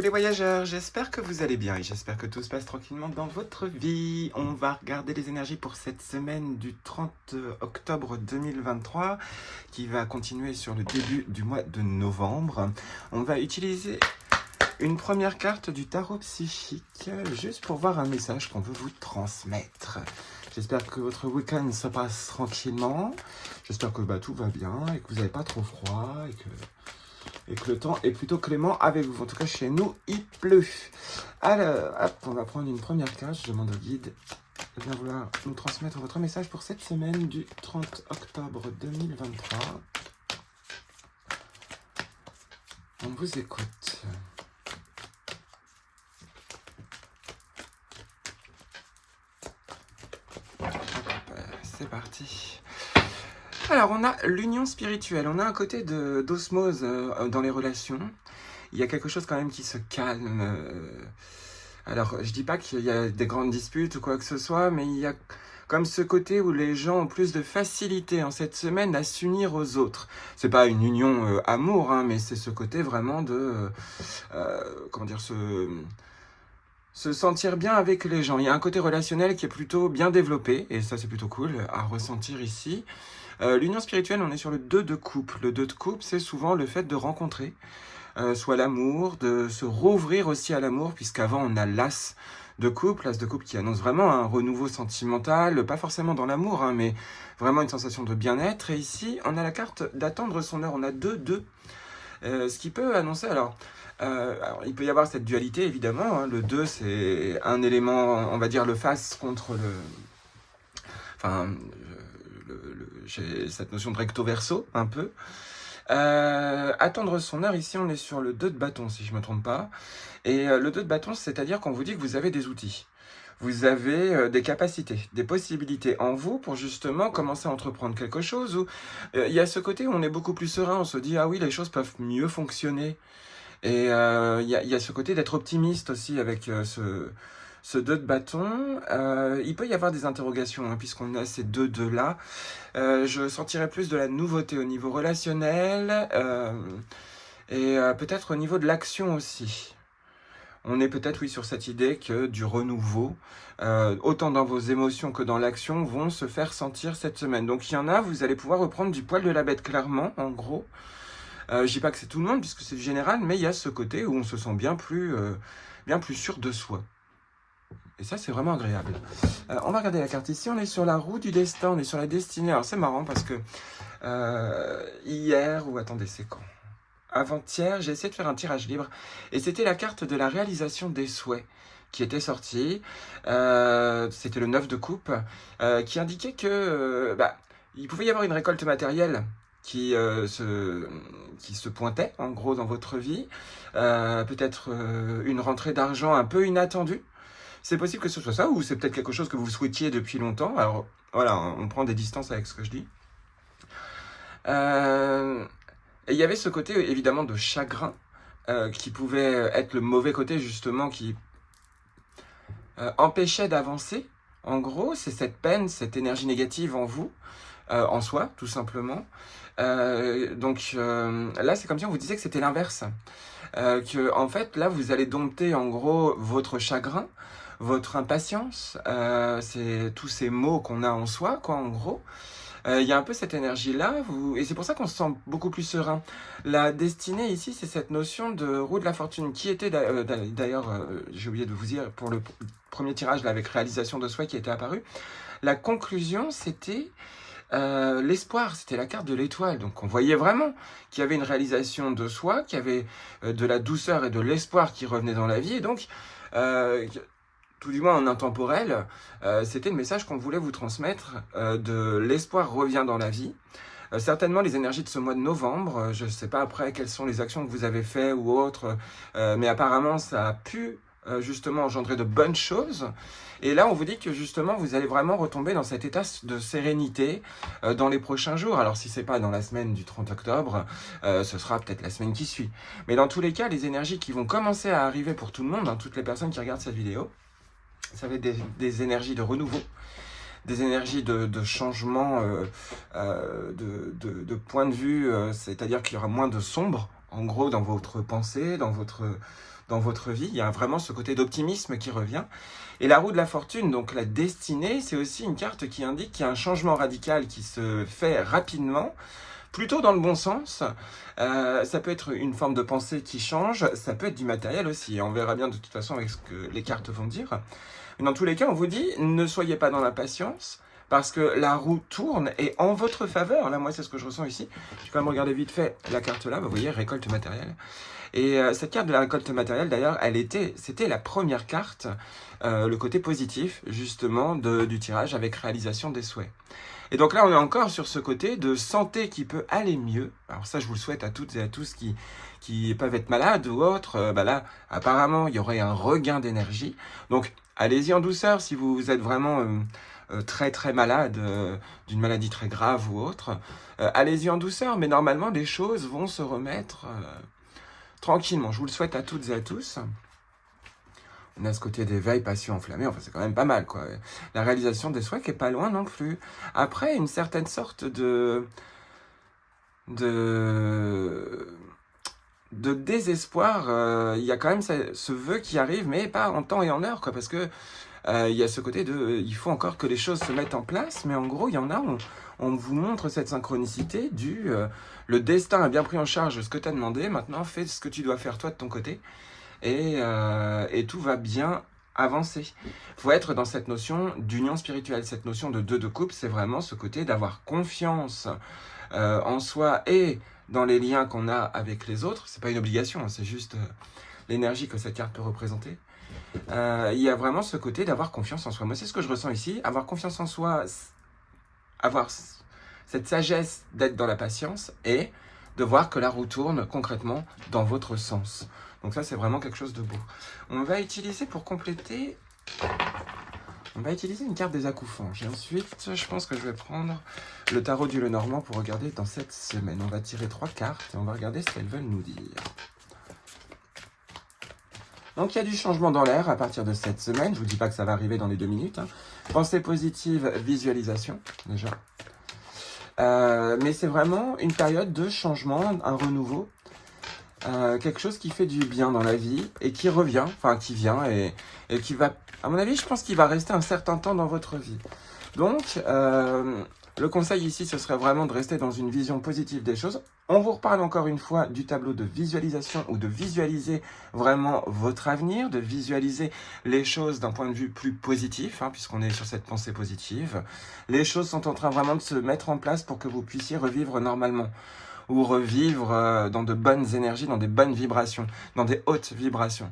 les voyageurs, j'espère que vous allez bien et j'espère que tout se passe tranquillement dans votre vie. On va regarder les énergies pour cette semaine du 30 octobre 2023 qui va continuer sur le début du mois de novembre. On va utiliser une première carte du tarot psychique juste pour voir un message qu'on veut vous transmettre. J'espère que votre week-end se passe tranquillement. J'espère que tout va bien et que vous n'avez pas trop froid et que le temps est plutôt clément avec vous. En tout cas, chez nous, il pleut. Alors, hop, on va prendre une première carte. Je demande au guide de bien vouloir nous transmettre votre message pour cette semaine du 30 octobre 2023. On vous écoute. C'est parti. Alors, on a l'union spirituelle. On a un côté d'osmose dans les relations. Il y a quelque chose quand même qui se calme. Alors, je dis pas qu'il y a des grandes disputes ou quoi que ce soit, mais il y a comme ce côté où les gens ont plus de facilité en cette semaine à s'unir aux autres. C'est pas une union amour, hein, mais c'est ce côté vraiment de... comment dire, se sentir bien avec les gens. Il y a un côté relationnel qui est plutôt bien développé, et ça c'est plutôt cool à ressentir ici. L'union spirituelle, on est sur le 2 de coupe. Le 2 de coupe, c'est souvent le fait de rencontrer soit l'amour, de se rouvrir aussi à l'amour, puisqu'avant on a l'as de coupe qui annonce vraiment un renouveau sentimental, pas forcément dans l'amour, hein, mais vraiment une sensation de bien-être. Et ici, on a la carte d'attendre son heure, on a 2-2, ce qui peut annoncer... Alors, il peut y avoir cette dualité, évidemment, hein. Le 2, c'est un élément, on va dire, le face contre le... Enfin, j'ai cette notion de recto-verso, un peu. Attendre son heure, ici, on est sur le 2 de bâton, si je ne me trompe pas. Et le 2 de bâton, c'est-à-dire qu'on vous dit que vous avez des outils. Vous avez des capacités, des possibilités en vous pour justement commencer à entreprendre quelque chose. Où il y a ce côté où on est beaucoup plus serein, on se dit « Ah oui, les choses peuvent mieux fonctionner ». Et il y a ce côté d'être optimiste aussi avec ce 2 de bâton. Il peut y avoir des interrogations, hein, puisqu'on a ces deux là. Je sentirais plus de la nouveauté au niveau relationnel et peut-être au niveau de l'action aussi. On est peut-être, oui, sur cette idée que du renouveau, autant dans vos émotions que dans l'action, vont se faire sentir cette semaine. Donc il y en a, vous allez pouvoir reprendre du poil de la bête, clairement, en gros. Je dis pas que c'est tout le monde, puisque c'est du général, mais il y a ce côté où on se sent bien plus sûr de soi. Et ça, c'est vraiment agréable. On va regarder la carte ici. On est sur la roue du destin, on est sur la destinée. Alors, c'est marrant parce que hier, ou attendez, c'est quand ? Avant-hier, j'ai essayé de faire un tirage libre. Et c'était la carte de la réalisation des souhaits qui était sortie. C'était le 9 de coupe, qui indiquait que il pouvait y avoir une récolte matérielle qui se pointait, en gros, dans votre vie. Peut-être une rentrée d'argent un peu inattendue. C'est possible que ce soit ça, ou c'est peut-être quelque chose que vous souhaitiez depuis longtemps. Alors, voilà, on prend des distances avec ce que je dis. Et il y avait ce côté, évidemment, de chagrin, qui pouvait être le mauvais côté, justement, qui empêchait d'avancer. En gros, c'est cette peine, cette énergie négative en vous, en soi, tout simplement. Donc là, c'est comme si on vous disait que c'était l'inverse. Que en fait, là, vous allez dompter en gros votre chagrin, votre impatience, c'est tous ces mots qu'on a en soi, quoi, en gros. Il y a un peu cette énergie-là, et c'est pour ça qu'on se sent beaucoup plus serein. La destinée ici, c'est cette notion de roue de la fortune, qui était d'ailleurs, j'ai oublié de vous dire, pour le premier tirage, là, avec réalisation de soi qui était apparu. La conclusion, c'était... l'espoir, c'était la carte de l'étoile. Donc on voyait vraiment qu'il y avait une réalisation de soi, qu'il y avait de la douceur et de l'espoir qui revenait dans la vie. Et donc, tout du moins en intemporel, c'était le message qu'on voulait vous transmettre, de l'espoir revient dans la vie. Certainement les énergies de ce mois de novembre, je ne sais pas après quelles sont les actions que vous avez faites ou autres, mais apparemment ça a pu justement engendrer de bonnes choses. Et là, on vous dit que justement, vous allez vraiment retomber dans cet état de sérénité dans les prochains jours. Alors, si c'est pas dans la semaine du 30 octobre, ce sera peut-être la semaine qui suit. Mais dans tous les cas, les énergies qui vont commencer à arriver pour tout le monde, hein, toutes les personnes qui regardent cette vidéo, ça va être des énergies de renouveau, des énergies de changement de point de vue, c'est-à-dire qu'il y aura moins de sombre, en gros, dans votre pensée, dans votre vie. Il y a vraiment ce côté d'optimisme qui revient. Et la roue de la fortune, donc la destinée, c'est aussi une carte qui indique qu'il y a un changement radical qui se fait rapidement, plutôt dans le bon sens. Ça peut être une forme de pensée qui change, ça peut être du matériel aussi. On verra bien de toute façon avec ce que les cartes vont dire. Mais dans tous les cas, on vous dit, ne soyez pas dans l'impatience, parce que la roue tourne et en votre faveur. Là, moi, c'est ce que je ressens ici. Je vais quand même regarder vite fait la carte là. Vous voyez, récolte matérielle. Et cette carte de la récolte matérielle, d'ailleurs, c'était la première carte, le côté positif, justement, du tirage avec réalisation des souhaits. Et donc là, on est encore sur ce côté de santé qui peut aller mieux. Alors ça, je vous le souhaite à toutes et à tous qui peuvent être malades ou autres. Là, apparemment, il y aurait un regain d'énergie. Donc, allez-y en douceur si vous êtes vraiment très très malade, d'une maladie très grave ou autre. Allez-y en douceur, mais normalement, les choses vont se remettre tranquillement. Je vous le souhaite à toutes et à tous. On a ce côté d'éveil, passion enflammée, enfin c'est quand même pas mal, quoi. La réalisation des souhaits qui est pas loin non plus. Après, une certaine sorte de désespoir, il y a quand même ce vœu qui arrive, mais pas en temps et en heure, quoi, parce que il y a ce côté il faut encore que les choses se mettent en place, mais en gros, il y en a, on vous montre cette synchronicité le destin a bien pris en charge ce que tu as demandé, maintenant fais ce que tu dois faire toi de ton côté, et tout va bien avancer. Il faut être dans cette notion d'union spirituelle, cette notion de deux de couple, c'est vraiment ce côté d'avoir confiance en soi et dans les liens qu'on a avec les autres. C'est pas une obligation, hein, c'est juste l'énergie que cette carte peut représenter. Il y a vraiment ce côté d'avoir confiance en soi. Moi, c'est ce que je ressens ici. Avoir confiance en soi, avoir cette sagesse d'être dans la patience et de voir que la roue tourne concrètement dans votre sens. Donc ça, c'est vraiment quelque chose de beau. On va utiliser pour compléter... On va utiliser une carte des accouphanges. Et ensuite, je pense que je vais prendre le tarot du Lenormand pour regarder dans cette semaine. On va tirer 3 cartes et on va regarder ce qu'elles veulent nous dire. Donc il y a du changement dans l'air à partir de cette semaine. Je ne vous dis pas que ça va arriver dans les 2 minutes. Pensée positive, visualisation, déjà. Mais c'est vraiment une période de changement, un renouveau. Quelque chose qui fait du bien dans la vie et qui revient, enfin qui vient et qui va, à mon avis, je pense qu'il va rester un certain temps dans votre vie. Donc, le conseil ici, ce serait vraiment de rester dans une vision positive des choses. On vous reparle encore une fois du tableau de visualisation ou de visualiser vraiment votre avenir, de visualiser les choses d'un point de vue plus positif, hein, puisqu'on est sur cette pensée positive. Les choses sont en train vraiment de se mettre en place pour que vous puissiez revivre normalement ou revivre dans de bonnes énergies, dans des bonnes vibrations, dans des hautes vibrations.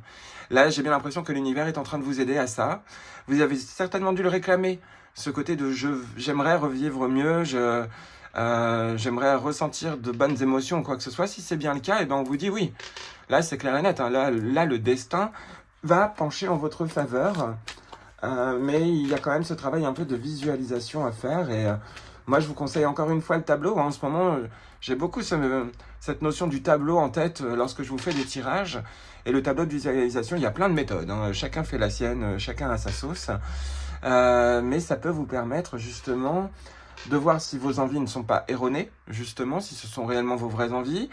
Là, j'ai bien l'impression que l'univers est en train de vous aider à ça. Vous avez certainement dû le réclamer, ce côté de j'aimerais revivre mieux, j'aimerais ressentir de bonnes émotions ou quoi que ce soit. Si c'est bien le cas, et ben on vous dit oui. Là, c'est clair et net. Hein. Là, le destin va pencher en votre faveur. Mais il y a quand même ce travail un peu de visualisation à faire. Et moi, je vous conseille encore une fois le tableau. En ce moment, j'ai beaucoup cette notion du tableau en tête lorsque je vous fais des tirages. Et le tableau de visualisation, il y a plein de méthodes. Hein. Chacun fait la sienne, chacun a sa sauce. Mais ça peut vous permettre justement de voir si vos envies ne sont pas erronées, justement, si ce sont réellement vos vraies envies.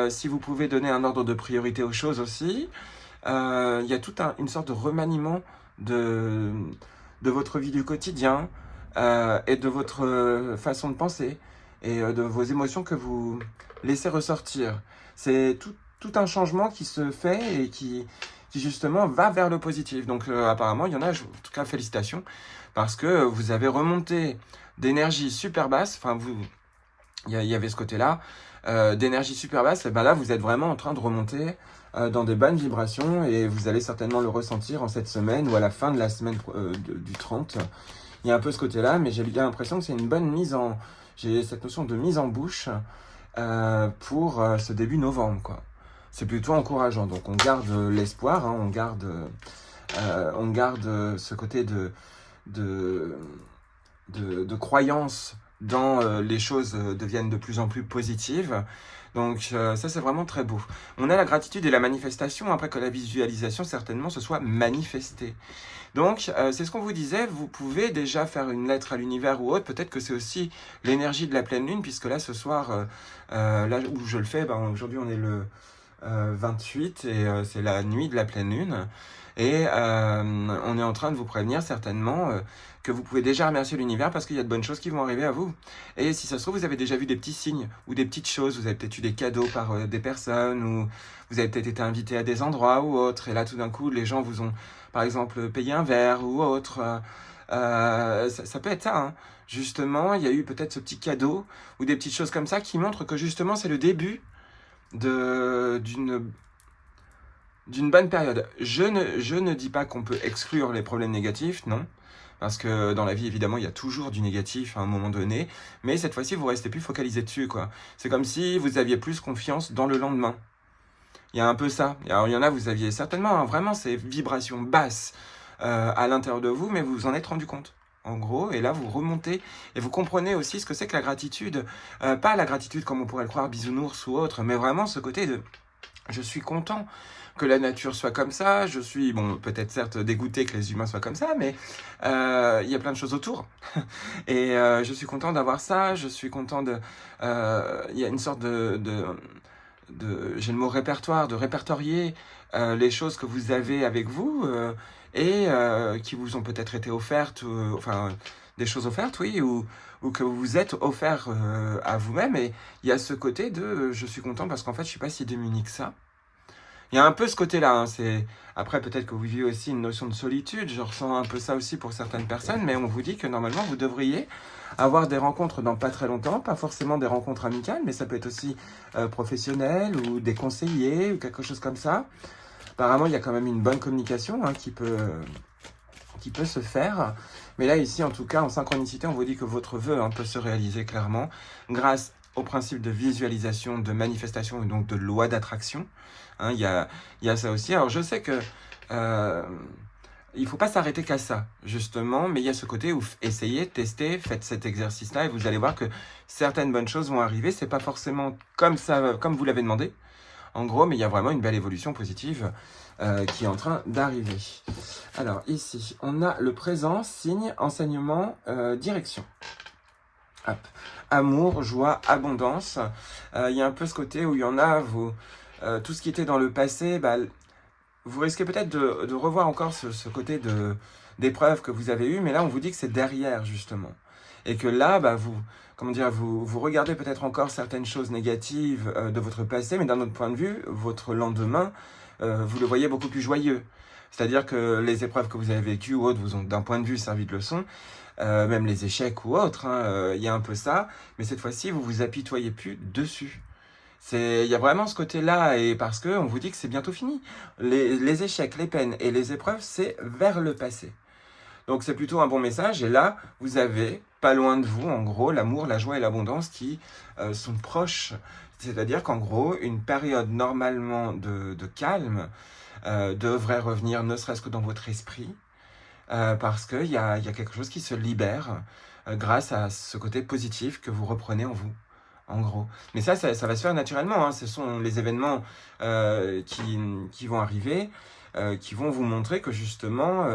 Si vous pouvez donner un ordre de priorité aux choses aussi. Il y a toute une sorte de remaniement de votre vie du quotidien et de votre façon de penser et de vos émotions que vous laissez ressortir. C'est tout un changement qui se fait et qui justement va vers le positif. Donc apparemment, il y en a, en tout cas félicitations, parce que vous avez remonté d'énergie super basse, enfin il y avait ce côté-là, d'énergie super basse, et ben là vous êtes vraiment en train de remonter dans des bonnes vibrations et vous allez certainement le ressentir en cette semaine ou à la fin de la semaine du 30. Il y a un peu ce côté-là, mais j'ai bien l'impression que c'est une bonne j'ai cette notion de mise en bouche pour ce début novembre, quoi. C'est plutôt encourageant, donc on garde l'espoir, hein, on garde ce côté de croyance dans les choses deviennent de plus en plus positives. Donc ça c'est vraiment très beau. On a la gratitude et la manifestation après que la visualisation certainement se soit manifestée. Donc c'est ce qu'on vous disait, vous pouvez déjà faire une lettre à l'univers ou autre, peut-être que c'est aussi l'énergie de la pleine lune, puisque là ce soir, là où je le fais, aujourd'hui on est le 28 et c'est la nuit de la pleine lune. Et on est en train de vous prévenir certainement que vous pouvez déjà remercier l'univers parce qu'il y a de bonnes choses qui vont arriver à vous. Et si ça se trouve, vous avez déjà vu des petits signes ou des petites choses, vous avez peut-être eu des cadeaux par des personnes ou vous avez peut-être été invité à des endroits ou autres. Et là, tout d'un coup, les gens vous ont, par exemple, payé un verre ou autre. Ça peut être ça, hein. Justement, il y a eu peut-être ce petit cadeau ou des petites choses comme ça qui montrent que justement, c'est le début d'une bonne période. Je ne dis pas qu'on peut exclure les problèmes négatifs, non. Parce que dans la vie, évidemment, il y a toujours du négatif à un moment donné. Mais cette fois-ci, vous restez plus focalisé dessus, quoi. C'est comme si vous aviez plus confiance dans le lendemain. Il y a un peu ça. Alors, il y en a, vous aviez certainement vraiment ces vibrations basses à l'intérieur de vous, mais vous vous en êtes rendu compte. En gros, et là, vous remontez et vous comprenez aussi ce que c'est que la gratitude. Pas la gratitude comme on pourrait le croire, bisounours ou autre, mais vraiment ce côté de « je suis content ». Que la nature soit comme ça, je suis, bon, peut-être certes dégoûté que les humains soient comme ça, mais il y a plein de choses autour. Et je suis content d'avoir ça, je suis content de... Il y a une sorte j'ai le mot répertoire, de répertorier les choses que vous avez avec vous et qui vous ont peut-être été offertes, enfin, des choses offertes, oui, ou que vous vous êtes offert à vous-même. Et il y a ce côté de je suis content parce qu'en fait, je suis pas si démuni que ça. Il y a un peu ce côté-là, hein. Après, peut-être que vous vivez aussi une notion de solitude, je ressens un peu ça aussi pour certaines personnes, mais on vous dit que normalement, vous devriez avoir des rencontres dans pas très longtemps, pas forcément des rencontres amicales, mais ça peut être aussi professionnel ou des conseillers ou quelque chose comme ça. Apparemment, il y a quand même une bonne communication qui peut se faire. Mais là, ici, en tout cas, en synchronicité, on vous dit que votre vœu peut se réaliser clairement grâce au principe de visualisation, de manifestation et donc de loi d'attraction. Il y a ça aussi. Alors, je sais que il ne faut pas s'arrêter qu'à ça, justement, mais il y a ce côté où essayez, testez, faites cet exercice-là et vous allez voir que certaines bonnes choses vont arriver. C'est pas forcément comme ça, comme vous l'avez demandé, en gros, mais il y a vraiment une belle évolution positive qui est en train d'arriver. Alors, ici, on a le présent, signe, enseignement, direction. Hop. Amour, joie, abondance. Il y a un peu ce côté où il y en a, tout ce qui était dans le passé, vous risquez peut-être de revoir encore ce côté d'épreuve que vous avez eu, mais là, on vous dit que c'est derrière, justement. Et que là, vous regardez peut-être encore certaines choses négatives de votre passé, mais d'un autre point de vue, votre lendemain, vous le voyez beaucoup plus joyeux. C'est-à-dire que les épreuves que vous avez vécues ou autres vous ont d'un point de vue servi de leçon, même les échecs ou autres, y a un peu ça, mais cette fois-ci, vous vous apitoyez plus dessus. Il y a vraiment ce côté-là, et parce qu'on vous dit que c'est bientôt fini. Les échecs, les peines et les épreuves, c'est vers le passé. Donc c'est plutôt un bon message, et là, vous avez, pas loin de vous, en gros, l'amour, la joie et l'abondance qui sont proches. C'est-à-dire qu'en gros, une période normalement de calme devrait revenir, ne serait-ce que dans votre esprit, parce qu'il y a quelque chose qui se libère grâce à ce côté positif que vous reprenez en vous. En gros. Mais ça va se faire naturellement. Ce sont les événements qui vont arriver, qui vont vous montrer que justement,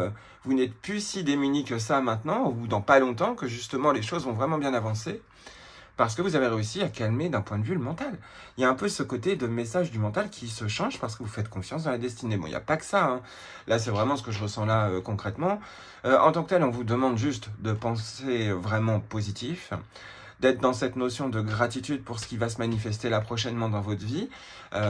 vous n'êtes plus si démunis que ça maintenant, ou dans pas longtemps, que justement les choses vont vraiment bien avancer, parce que vous avez réussi à calmer d'un point de vue le mental. Il y a un peu ce côté de message du mental qui se change parce que vous faites confiance dans la destinée. Bon, il n'y a pas que ça. Là, c'est vraiment ce que je ressens là concrètement. En tant que tel, on vous demande juste de penser vraiment positif, d'être dans cette notion de gratitude pour ce qui va se manifester là prochainement dans votre vie,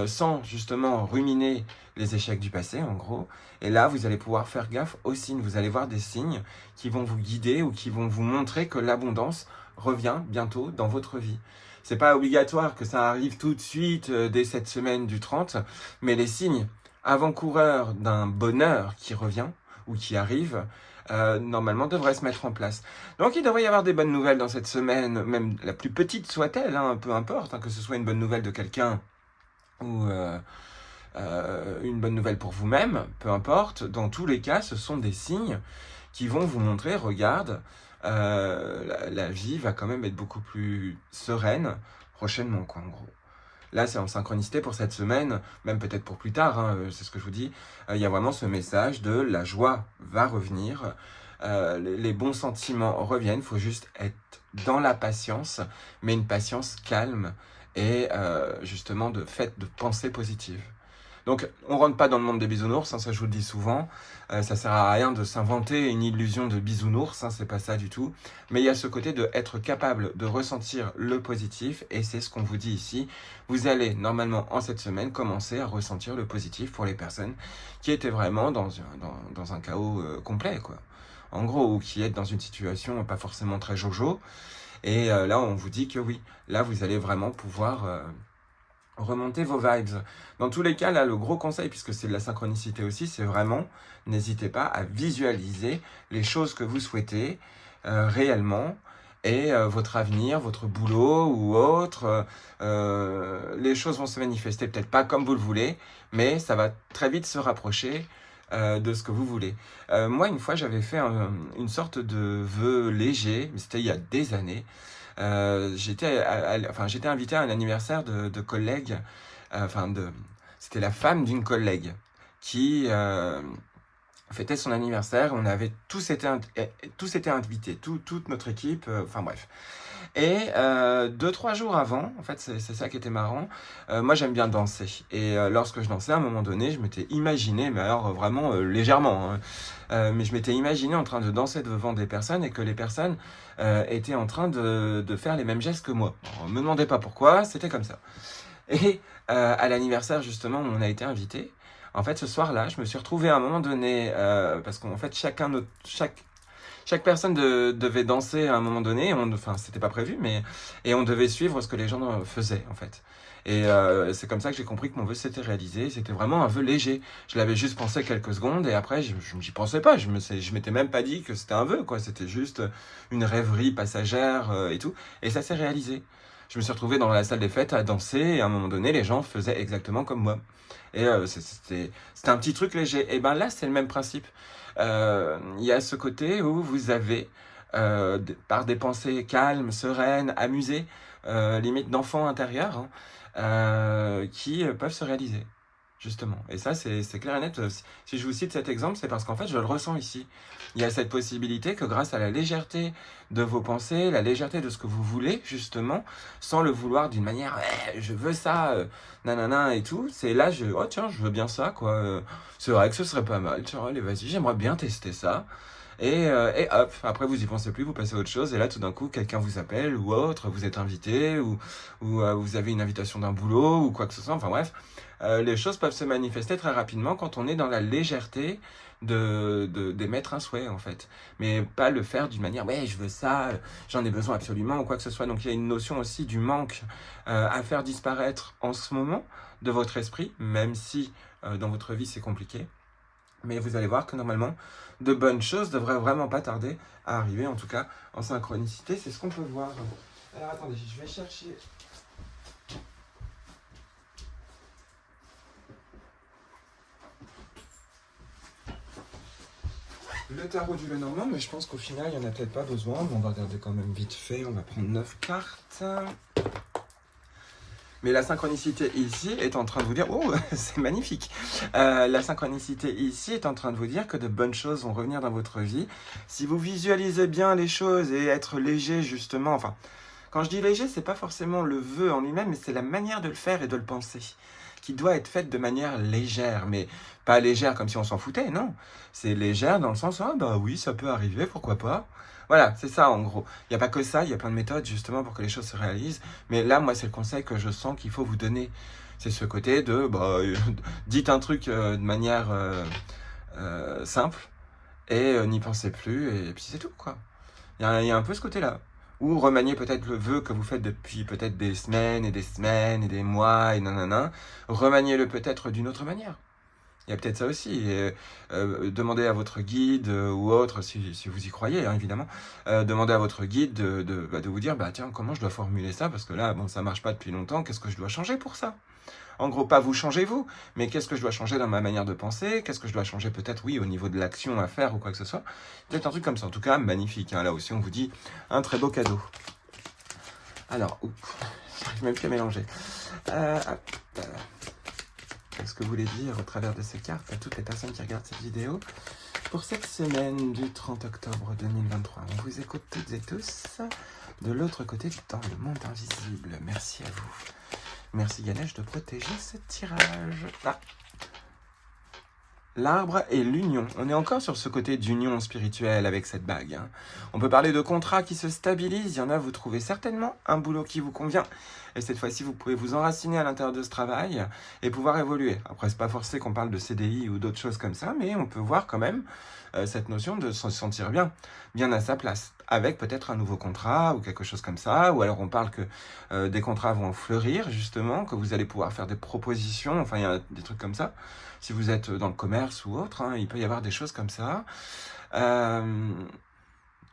sans justement ruminer les échecs du passé, en gros. Et là, vous allez pouvoir faire gaffe aux signes. Vous allez voir des signes qui vont vous guider ou qui vont vous montrer que l'abondance revient bientôt dans votre vie. C'est pas obligatoire que ça arrive tout de suite dès cette semaine du 30, mais les signes avant-coureurs d'un bonheur qui revient ou qui arrive, normalement devrait se mettre en place. Donc il devrait y avoir des bonnes nouvelles dans cette semaine, même la plus petite soit-elle, peu importe, que ce soit une bonne nouvelle de quelqu'un ou une bonne nouvelle pour vous-même, peu importe. Dans tous les cas, ce sont des signes qui vont vous montrer, regarde, la vie va quand même être beaucoup plus sereine prochainement, quoi, en gros. Là, c'est en synchronicité pour cette semaine, même peut-être pour plus tard, hein, c'est ce que je vous dis. Il y a vraiment ce message de la joie va revenir, les bons sentiments reviennent, il faut juste être dans la patience, mais une patience calme et justement de fait de pensée positive. Donc, on rentre pas dans le monde des bisounours, hein, ça je vous le dis souvent. Ça sert à rien de s'inventer une illusion de bisounours, hein, c'est pas ça du tout. Mais il y a ce côté de être capable de ressentir le positif, et c'est ce qu'on vous dit ici. Vous allez normalement en cette semaine commencer à ressentir le positif pour les personnes qui étaient vraiment dans un chaos complet, quoi. En gros, ou qui est dans une situation pas forcément très jojo. Et là, on vous dit que oui, là, vous allez vraiment pouvoir remonter vos vibes. Dans tous les cas, là, le gros conseil, puisque c'est de la synchronicité aussi, c'est vraiment, n'hésitez pas à visualiser les choses que vous souhaitez réellement, et votre avenir, votre boulot ou autre, les choses vont se manifester peut-être pas comme vous le voulez, mais ça va très vite se rapprocher de ce que vous voulez. Moi, une fois, j'avais fait une sorte de vœu léger, mais c'était il y a des années. J'étais invité à un anniversaire de collègues, c'était la femme d'une collègue qui fêtait son anniversaire. On avait tous été invités, toute notre équipe, enfin bref. Et 2-3 jours avant, en fait, c'est ça qui était marrant. Moi, j'aime bien danser. Et lorsque je dansais, à un moment donné, je m'étais imaginé, mais alors vraiment légèrement, hein, mais je m'étais imaginé en train de danser devant des personnes et que les personnes étaient en train de faire les mêmes gestes que moi. Alors, me demandez pas pourquoi, c'était comme ça. Et à l'anniversaire, justement, où on a été invité, en fait, ce soir-là, je me suis retrouvé à un moment donné, parce qu'en fait, chaque personne devait danser à un moment donné, enfin c'était pas prévu, et on devait suivre ce que les gens faisaient en fait. Et c'est comme ça que j'ai compris que mon vœu s'était réalisé. C'était vraiment un vœu léger. Je l'avais juste pensé quelques secondes et après je n'y pensais pas. Je m'étais même pas dit que c'était un vœu, quoi. C'était juste une rêverie passagère et tout. Et ça s'est réalisé. Je me suis retrouvé dans la salle des fêtes à danser et à un moment donné les gens faisaient exactement comme moi. Et c'était un petit truc léger. Et ben là c'est le même principe. Il y a ce côté où vous avez, par des pensées calmes, sereines, amusées, limite d'enfants intérieurs, hein, qui peuvent se réaliser, justement. Et ça, c'est clair et net. Si je vous cite cet exemple, c'est parce qu'en fait, je le ressens ici. Il y a cette possibilité que grâce à la légèreté de vos pensées, la légèreté de ce que vous voulez, justement, sans le vouloir d'une manière, ouais, je veux ça, nanana et tout, c'est là, oh tiens, je veux bien ça, quoi. C'est vrai que ce serait pas mal, tiens, allez, vas-y, j'aimerais bien tester ça. Et hop, après vous y pensez plus, vous passez à autre chose, et là tout d'un coup quelqu'un vous appelle ou autre, vous êtes invité, ou vous avez une invitation d'un boulot, ou quoi que ce soit, enfin bref. Les choses peuvent se manifester très rapidement quand on est dans la légèreté d'émettre un souhait en fait. Mais pas le faire d'une manière, ouais je veux ça, j'en ai besoin absolument, ou quoi que ce soit. Donc il y a une notion aussi du manque à faire disparaître en ce moment de votre esprit, même si dans votre vie c'est compliqué. Mais vous allez voir que normalement, de bonnes choses devraient vraiment pas tarder à arriver, en tout cas en synchronicité, c'est ce qu'on peut voir. Alors attendez, je vais chercher. Le tarot du Lenormand, mais je pense qu'au final, il n'y en a peut-être pas besoin. Mais on va regarder quand même vite fait. On va prendre 9 cartes. Mais la synchronicité ici est en train de vous dire, oh, c'est magnifique. La synchronicité ici est en train de vous dire que de bonnes choses vont revenir dans votre vie. Si vous visualisez bien les choses et être léger, justement, enfin, quand je dis léger, c'est pas forcément le vœu en lui-même, mais c'est la manière de le faire et de le penser, qui doit être faite de manière légère, mais pas légère comme si on s'en foutait, non. C'est légère dans le sens, ah bah oui, ça peut arriver, pourquoi pas. Voilà, c'est ça en gros. Il n'y a pas que ça, il y a plein de méthodes justement pour que les choses se réalisent. Mais là, moi, c'est le conseil que je sens qu'il faut vous donner. C'est ce côté de, bah, dites un truc de manière simple et n'y pensez plus et puis c'est tout, quoi. Il y a un peu ce côté-là. Ou remanier peut-être le vœu que vous faites depuis peut-être des semaines et des mois et nanana. Remaniez-le peut-être d'une autre manière. Il y a peut-être ça aussi. Et, demandez à votre guide ou autre, si vous y croyez, hein, évidemment, demandez à votre guide de vous dire, bah tiens, comment je dois formuler ça? Parce que là, bon, ça marche pas depuis longtemps, qu'est-ce que je dois changer pour ça? En gros, pas vous changez vous, mais qu'est-ce que je dois changer dans ma manière de penser? Qu'est-ce que je dois changer peut-être, oui, au niveau de l'action à faire ou quoi que ce soit? Peut-être un truc comme ça. En tout cas, magnifique. Hein. Là aussi, on vous dit un très beau cadeau. Alors, j'arrive même plus à mélanger. Qu'est-ce que vous voulez dire au travers de ces cartes à toutes les personnes qui regardent cette vidéo? Pour cette semaine du 30 octobre 2023, on vous écoute toutes et tous de l'autre côté dans le monde invisible. Merci à vous. Merci Ganesh de protéger ce tirage. Ah. L'arbre et l'union. On est encore sur ce côté d'union spirituelle avec cette bague. Hein. On peut parler de contrats qui se stabilisent. Il y en a, vous trouvez certainement un boulot qui vous convient. Et cette fois-ci, vous pouvez vous enraciner à l'intérieur de ce travail et pouvoir évoluer. Après, c'est pas forcé qu'on parle de CDI ou d'autres choses comme ça, mais on peut voir quand même cette notion de se sentir bien à sa place. Avec peut-être un nouveau contrat ou quelque chose comme ça. Ou alors on parle que des contrats vont fleurir, justement, que vous allez pouvoir faire des propositions. Enfin, il y a des trucs comme ça. Si vous êtes dans le commerce ou autre, hein, il peut y avoir des choses comme ça.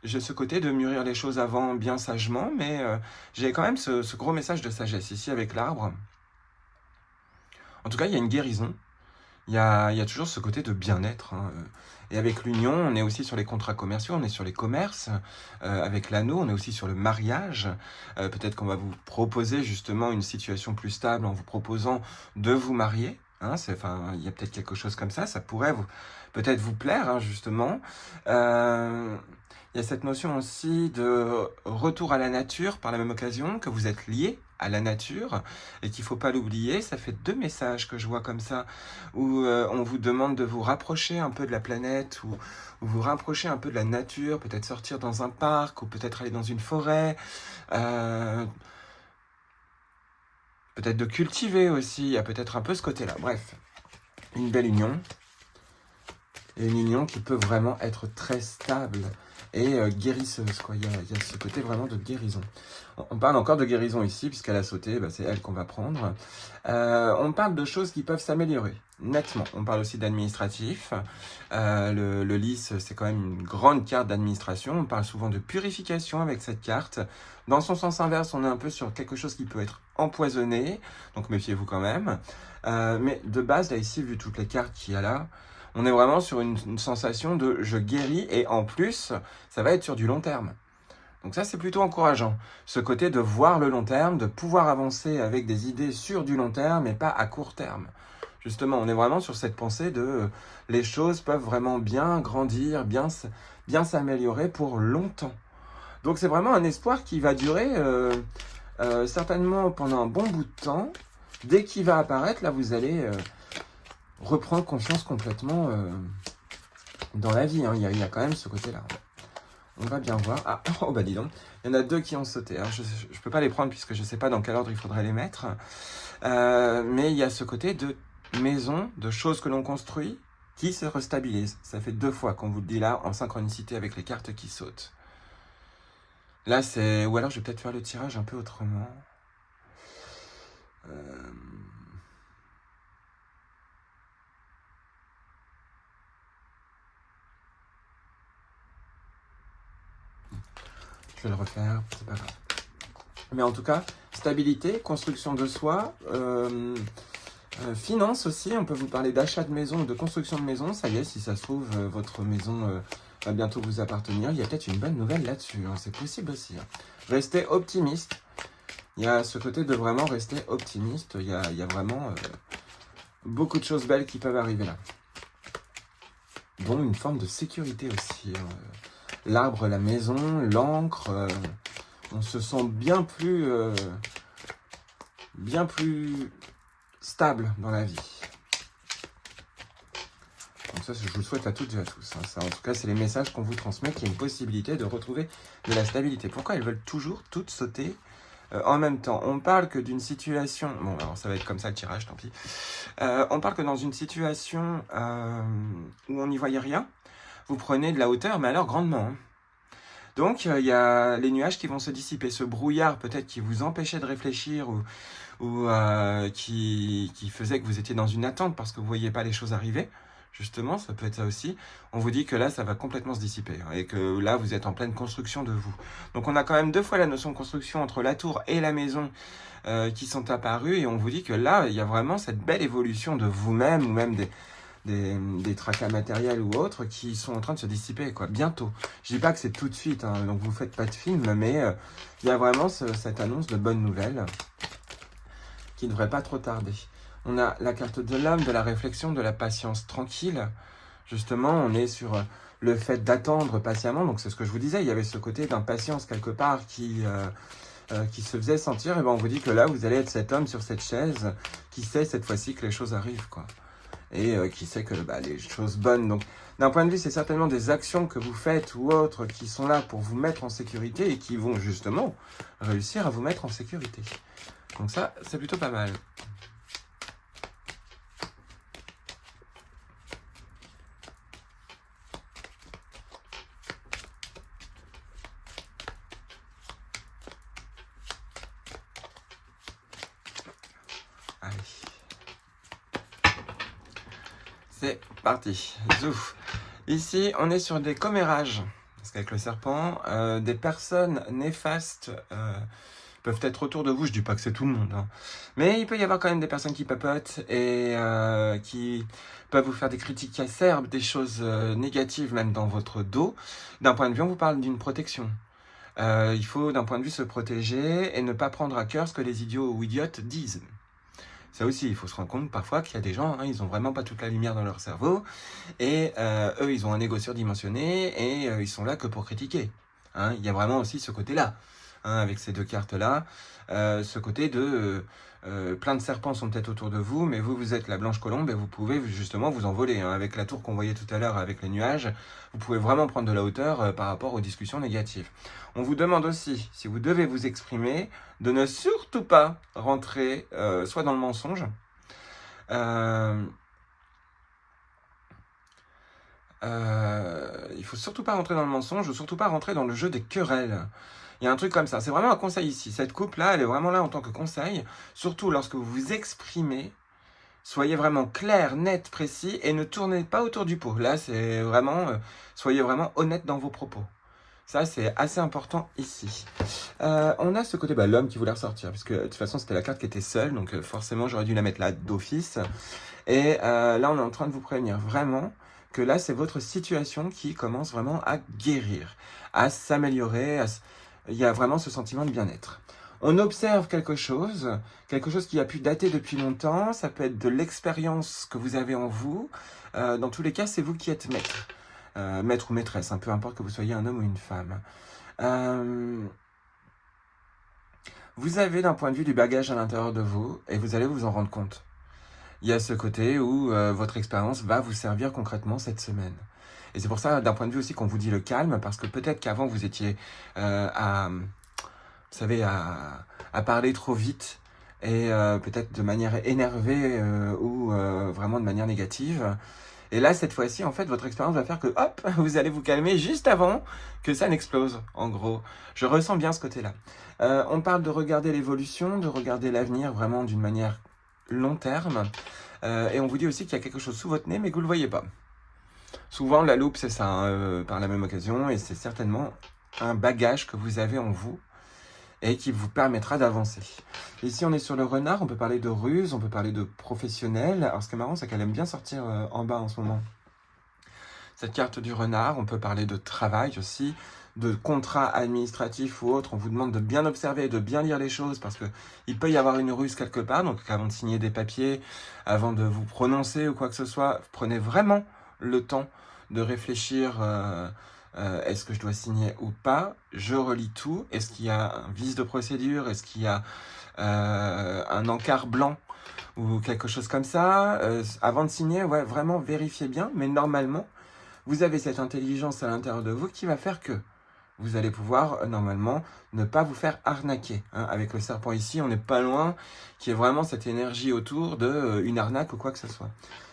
J'ai ce côté de mûrir les choses avant bien sagement, mais j'ai quand même ce gros message de sagesse ici avec l'arbre. En tout cas, il y a une guérison. Il y a toujours ce côté de bien-être. Hein. Et avec l'union, on est aussi sur les contrats commerciaux, on est sur les commerces. Avec l'anneau, on est aussi sur le mariage. Peut-être qu'on va vous proposer justement une situation plus stable en vous proposant de vous marier. Hein, il y a peut-être quelque chose comme ça pourrait peut-être vous plaire, hein, justement. Il y a cette notion aussi de retour à la nature par la même occasion, que vous êtes lié à la nature et qu'il ne faut pas l'oublier. Ça fait 2 messages que je vois comme ça, où on vous demande de vous rapprocher un peu de la planète, ou vous rapprocher un peu de la nature, peut-être sortir dans un parc, ou peut-être aller dans une forêt, peut-être de cultiver aussi, il y a peut-être un peu ce côté-là. Bref, une belle union, et une union qui peut vraiment être très stable et guérisseuse, quoi. Il y a ce côté vraiment de guérison. On parle encore de guérison ici, puisqu'elle a sauté, c'est elle qu'on va prendre. On parle de choses qui peuvent s'améliorer, nettement. On parle aussi d'administratif. Le lys, c'est quand même une grande carte d'administration. On parle souvent de purification avec cette carte. Dans son sens inverse, on est un peu sur quelque chose qui peut être empoisonné, donc méfiez-vous quand même. Mais de base, là ici, vu toutes les cartes qu'il y a là, on est vraiment sur une sensation de je guéris, et en plus, ça va être sur du long terme. Donc ça, c'est plutôt encourageant. Ce côté de voir le long terme, de pouvoir avancer avec des idées sur du long terme et pas à court terme. Justement, on est vraiment sur cette pensée de les choses peuvent vraiment bien grandir, bien s'améliorer pour longtemps. Donc c'est vraiment un espoir qui va durer certainement pendant un bon bout de temps. Dès qu'il va apparaître, là, vous allez reprendre confiance complètement dans la vie. Hein. Il y a quand même ce côté-là. On va bien voir. Ah, oh bah dis donc, il y en a 2 qui ont sauté. Alors, je ne peux pas les prendre puisque je ne sais pas dans quel ordre il faudrait les mettre. Mais il y a ce côté de maison, de choses que l'on construit, qui se restabilisent. Ça fait 2 fois qu'on vous le dit là, en synchronicité avec les cartes qui sautent. Là, c'est... Ou alors, je vais peut-être faire le tirage un peu autrement. Je vais le refaire, c'est pas grave. Mais en tout cas, stabilité, construction de soi, finance aussi. On peut vous parler d'achat de maison ou de construction de maison. Ça y est, si ça se trouve, votre maison va bientôt vous appartenir. Il y a peut-être une bonne nouvelle là-dessus. Hein. C'est possible aussi. Hein. Restez optimiste. Il y a ce côté de vraiment rester optimiste. Il y a vraiment beaucoup de choses belles qui peuvent arriver là. Dont une forme de sécurité aussi. Hein. L'arbre, la maison, l'encre, on se sent bien plus stable dans la vie. Donc ça, je vous le souhaite à toutes et à tous. Hein. Ça, en tout cas, c'est les messages qu'on vous transmet, qu'il y a une possibilité de retrouver de la stabilité. Pourquoi elles veulent toujours toutes sauter en même temps? On parle que d'une situation... Bon, alors ça va être comme ça le tirage, tant pis. On parle que dans une situation où on n'y voyait rien, vous prenez de la hauteur, mais alors grandement. Hein. Donc, il y a les nuages qui vont se dissiper. Ce brouillard, peut-être, qui vous empêchait de réfléchir ou qui faisait que vous étiez dans une attente parce que vous ne voyiez pas les choses arriver. Justement, ça peut être ça aussi. On vous dit que là, ça va complètement se dissiper et que là, vous êtes en pleine construction de vous. Donc, on a quand même 2 fois la notion de construction entre la tour et la maison qui sont apparues et on vous dit que là, il y a vraiment cette belle évolution de vous-même ou même des tracas matériels ou autres qui sont en train de se dissiper, quoi, bientôt. Je dis pas que c'est tout de suite, hein, donc vous faites pas de film, mais il y a vraiment cette annonce de bonnes nouvelles qui ne devrait pas trop tarder. On a la carte de l'homme, de la réflexion, de la patience tranquille. Justement, on est sur le fait d'attendre patiemment. Donc c'est ce que je vous disais, il y avait ce côté d'impatience quelque part qui se faisait sentir. Et ben on vous dit que là, vous allez être cet homme sur cette chaise qui sait cette fois-ci que les choses arrivent, quoi. Et qui sait que les choses bonnes. Donc d'un point de vue, c'est certainement des actions que vous faites ou autres qui sont là pour vous mettre en sécurité et qui vont justement réussir à vous mettre en sécurité. Donc ça, c'est plutôt pas mal. Allez. C'est parti. Zouf. Ici, on est sur des commérages. Parce qu'avec le serpent, des personnes néfastes peuvent être autour de vous. Je dis pas que c'est tout le monde, hein. Mais il peut y avoir quand même des personnes qui papotent et qui peuvent vous faire des critiques acerbes, des choses négatives même dans votre dos. D'un point de vue, on vous parle d'une protection. Il faut d'un point de vue se protéger et ne pas prendre à cœur ce que les idiots ou idiotes disent. Ça aussi, il faut se rendre compte parfois qu'il y a des gens, hein, ils ont vraiment pas toute la lumière dans leur cerveau et eux, ils ont un ego surdimensionné et ils sont là que pour critiquer. Hein. Il y a vraiment aussi ce côté-là, hein, avec ces 2 cartes-là, ce côté de plein de serpents sont peut-être autour de vous, mais vous êtes la blanche colombe et vous pouvez justement vous envoler. Hein. Avec la tour qu'on voyait tout à l'heure avec les nuages, vous pouvez vraiment prendre de la hauteur par rapport aux discussions négatives. On vous demande aussi, si vous devez vous exprimer, de ne surtout pas rentrer soit dans le mensonge, il faut surtout pas rentrer dans le mensonge ou surtout pas rentrer dans le jeu des querelles. Il y a un truc comme ça. C'est vraiment un conseil ici. Cette coupe-là, elle est vraiment là en tant que conseil. Surtout lorsque vous vous exprimez, soyez vraiment clair, net, précis et ne tournez pas autour du pot. Là, c'est vraiment, soyez vraiment honnête dans vos propos. Ça, c'est assez important ici. On a ce côté, l'homme qui voulait ressortir, puisque de toute façon, c'était la carte qui était seule, donc forcément, j'aurais dû la mettre là d'office. Et là, on est en train de vous prévenir vraiment que là, c'est votre situation qui commence vraiment à guérir, à s'améliorer. Il y a vraiment ce sentiment de bien-être. On observe quelque chose qui a pu dater depuis longtemps. Ça peut être de l'expérience que vous avez en vous. Dans tous les cas, c'est vous qui êtes maître. Maître ou maîtresse, hein, peu importe que vous soyez un homme ou une femme. Vous avez d'un point de vue du bagage à l'intérieur de vous et vous allez vous en rendre compte. Il y a ce côté où votre expérience va vous servir concrètement cette semaine. Et c'est pour ça, d'un point de vue aussi, qu'on vous dit le calme, parce que peut-être qu'avant, vous étiez à parler trop vite et peut-être de manière énervée ou vraiment de manière négative. Et là, cette fois-ci, en fait, votre expérience va faire que, hop, vous allez vous calmer juste avant que ça n'explose, en gros. Je ressens bien ce côté-là. On parle de regarder l'évolution, de regarder l'avenir vraiment d'une manière long terme. Et on vous dit aussi qu'il y a quelque chose sous votre nez, mais que vous ne le voyez pas. Souvent, la loupe, c'est ça, hein, par la même occasion, et c'est certainement un bagage que vous avez en vous et qui vous permettra d'avancer. Ici, on est sur le renard, on peut parler de ruse, on peut parler de professionnel. Alors, ce qui est marrant, c'est qu'elle aime bien sortir en bas en ce moment. Cette carte du renard, on peut parler de travail aussi, de contrat administratif ou autre. On vous demande de bien observer, de bien lire les choses parce qu'il peut y avoir une ruse quelque part. Donc, avant de signer des papiers, avant de vous prononcer ou quoi que ce soit, prenez vraiment le temps de réfléchir. Est-ce que je dois signer ou pas? Je relis tout. Est-ce qu'il y a un vice de procédure? Est-ce qu'il y a un encart blanc ou quelque chose comme ça? Avant de signer, ouais, vraiment vérifiez bien. Mais normalement, vous avez cette intelligence à l'intérieur de vous qui va faire que vous allez pouvoir, normalement, ne pas vous faire arnaquer. Hein. Avec le serpent ici, on n'est pas loin qu'il y ait vraiment cette énergie autour d'une arnaque ou quoi que ce soit.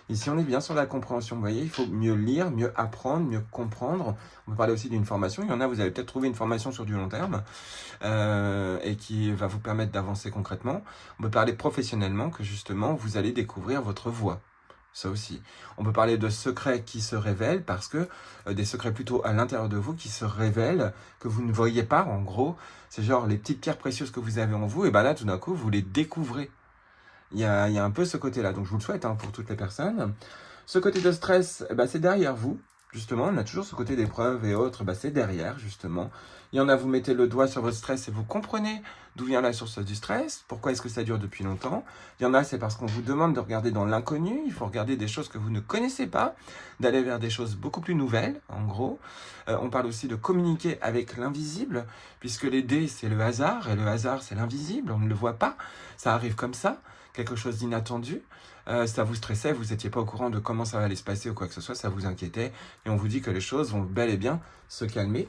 Ici, on est bien sur la compréhension. Vous voyez, il faut mieux lire, mieux apprendre, mieux comprendre. On peut parler aussi d'une formation. Il y en a, vous allez peut-être trouver une formation sur du long terme et qui va vous permettre d'avancer concrètement. On peut parler professionnellement que justement, vous allez découvrir votre voie. Ça aussi. On peut parler de secrets qui se révèlent parce que des secrets plutôt à l'intérieur de vous qui se révèlent, que vous ne voyez pas. En gros, c'est genre les petites pierres précieuses que vous avez en vous. Et ben là, tout d'un coup, vous les découvrez. Il y a un peu ce côté-là. Donc, je vous le souhaite pour toutes les personnes. Ce côté de stress, c'est derrière vous. Justement, on a toujours ce côté d'épreuve et autres. C'est derrière, justement. Il y en a, vous mettez le doigt sur votre stress et vous comprenez d'où vient la source du stress. Pourquoi est-ce que ça dure depuis longtemps? Il y en a, c'est parce qu'on vous demande de regarder dans l'inconnu. Il faut regarder des choses que vous ne connaissez pas, d'aller vers des choses beaucoup plus nouvelles, en gros. On parle aussi de communiquer avec l'invisible, puisque les dés, c'est le hasard, et le hasard, c'est l'invisible. On ne le voit pas. Ça arrive comme ça. Quelque chose d'inattendu, ça vous stressait, vous n'étiez pas au courant de comment ça allait se passer ou quoi que ce soit, ça vous inquiétait, et on vous dit que les choses vont bel et bien se calmer.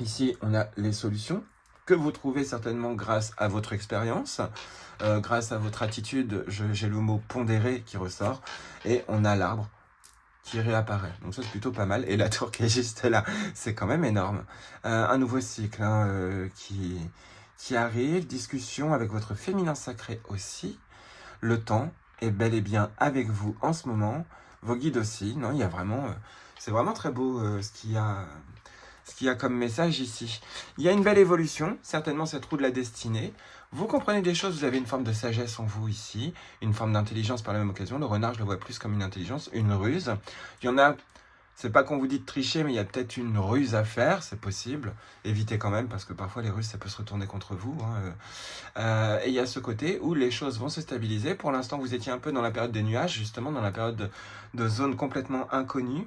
Ici, on a les solutions que vous trouvez certainement grâce à votre expérience, grâce à votre attitude, j'ai le mot pondéré qui ressort, et on a l'arbre qui réapparaît. Donc ça, c'est plutôt pas mal, et la tour qui est juste là, c'est quand même énorme. Un nouveau cycle qui arrive, discussion avec votre féminin sacré aussi. Le temps est bel et bien avec vous en ce moment. Vos guides aussi. Non, il y a vraiment... c'est vraiment très beau ce qu'il y a comme message ici. Il y a une belle évolution, certainement cette roue de la destinée. Vous comprenez des choses, vous avez une forme de sagesse en vous ici, une forme d'intelligence par la même occasion. Le renard, je le vois plus comme une intelligence, une ruse. Il y en a... C'est pas qu'on vous dit de tricher, mais il y a peut-être une ruse à faire, c'est possible. Évitez quand même, parce que parfois les ruses, ça peut se retourner contre vous. Et il y a ce côté où les choses vont se stabiliser. Pour l'instant, vous étiez un peu dans la période des nuages, justement, dans la période de zone complètement inconnue.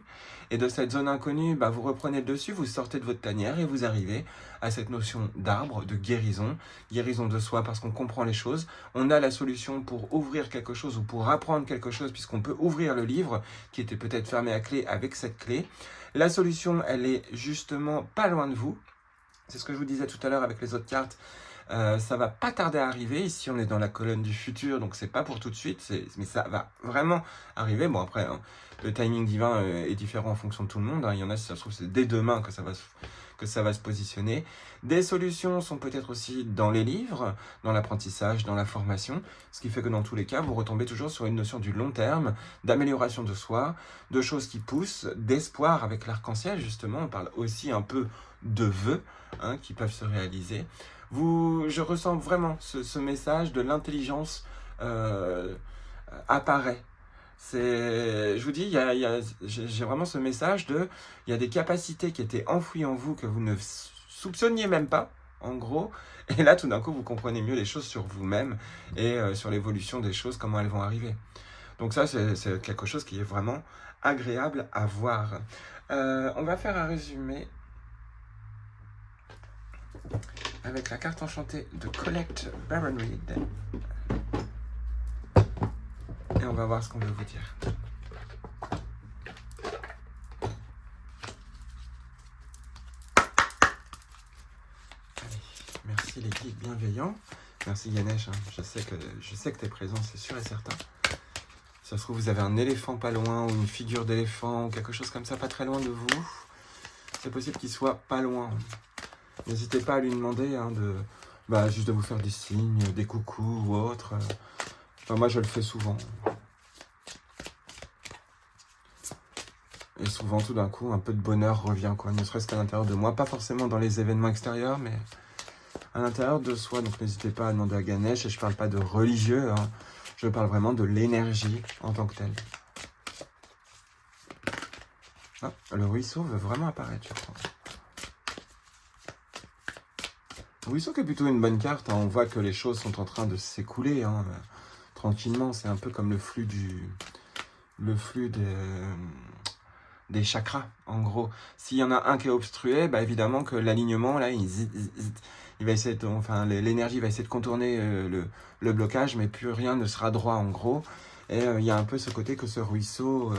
Et de cette zone inconnue, vous reprenez le dessus, vous sortez de votre tanière et vous arrivez à cette notion d'arbre, de guérison de soi parce qu'on comprend les choses. On a la solution pour ouvrir quelque chose ou pour apprendre quelque chose puisqu'on peut ouvrir le livre qui était peut-être fermé à clé avec cette clé. La solution, elle est justement pas loin de vous. C'est ce que je vous disais tout à l'heure avec les autres cartes. Ça va pas tarder à arriver. Ici, on est dans la colonne du futur, donc c'est pas pour tout de suite, mais ça va vraiment arriver. Bon, après, le timing divin est différent en fonction de tout le monde. Il y en a, si ça se trouve, c'est dès demain que ça va se positionner. Des solutions sont peut-être aussi dans les livres, dans l'apprentissage, dans la formation, ce qui fait que dans tous les cas, vous retombez toujours sur une notion du long terme, d'amélioration de soi, de choses qui poussent, d'espoir avec l'arc-en-ciel, justement. On parle aussi un peu de vœux qui peuvent se réaliser. Je ressens vraiment ce message de l'intelligence apparaît. Je vous dis, j'ai vraiment ce message il y a des capacités qui étaient enfouies en vous que vous ne soupçonniez même pas, en gros. Et là, tout d'un coup, vous comprenez mieux les choses sur vous-même et sur l'évolution des choses, comment elles vont arriver. Donc ça, c'est quelque chose qui est vraiment agréable à voir. On va faire un résumé avec la carte enchantée de Colette Baron Reed. Et on va voir ce qu'on veut vous dire. Allez, merci les guides bienveillants. Merci Ganesh, je sais que tu es présent, c'est sûr et certain. Si ça se trouve, vous avez un éléphant pas loin, ou une figure d'éléphant, ou quelque chose comme ça pas très loin de vous. C'est possible qu'il soit pas loin. N'hésitez pas à lui demander juste de vous faire des signes, des coucous ou autre. Enfin, moi, je le fais souvent. Et souvent, tout d'un coup, un peu de bonheur revient, ne serait-ce qu'à l'intérieur de moi. Pas forcément dans les événements extérieurs, mais à l'intérieur de soi. Donc, n'hésitez pas à demander à Ganesh. Et je ne parle pas de religieux. Je parle vraiment de l'énergie en tant que telle. Ah, le ruisseau veut vraiment apparaître, je crois. Le ruisseau qui est plutôt une bonne carte. On voit que les choses sont en train de s'écouler. Tranquillement, c'est un peu comme le flux des chakras, en gros. S'il y en a un qui est obstrué, évidemment que l'alignement, là, il va essayer l'énergie va essayer de contourner le blocage, mais plus rien ne sera droit, en gros. Et il y a un peu ce côté que ce ruisseau,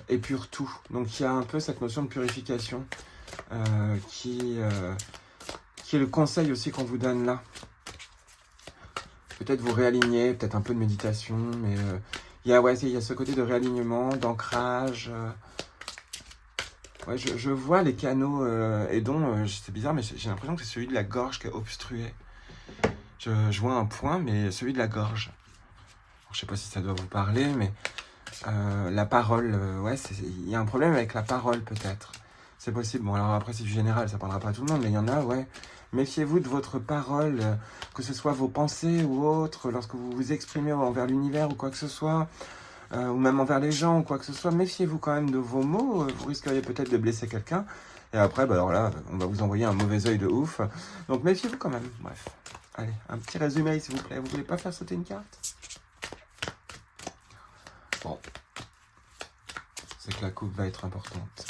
épure tout. Donc il y a un peu cette notion de purification qui est le conseil aussi qu'on vous donne là. peut-être vous réaligner, peut-être un peu de méditation, mais il y a ce côté de réalignement, d'ancrage. Ouais, je vois les canaux et dont, c'est bizarre, mais j'ai l'impression que c'est celui de la gorge qui est obstrué. Je vois un point, mais celui de la gorge. Alors, je sais pas si ça doit vous parler, mais la parole, ouais, il y a un problème avec la parole peut-être. C'est possible. Bon, alors après, c'est du général, ça parlera pas à tout le monde, mais il y en a, ouais. Méfiez-vous de votre parole, que ce soit vos pensées ou autres, lorsque vous vous exprimez envers l'univers ou quoi que ce soit, ou même envers les gens ou quoi que ce soit. Méfiez-vous quand même de vos mots, vous risqueriez peut-être de blesser quelqu'un. Et après, bah alors là, on va vous envoyer un mauvais œil de ouf. Donc méfiez-vous quand même. Bref. Allez, un petit résumé s'il vous plaît. Vous voulez pas faire sauter une carte? Bon. C'est que la coupe va être importante.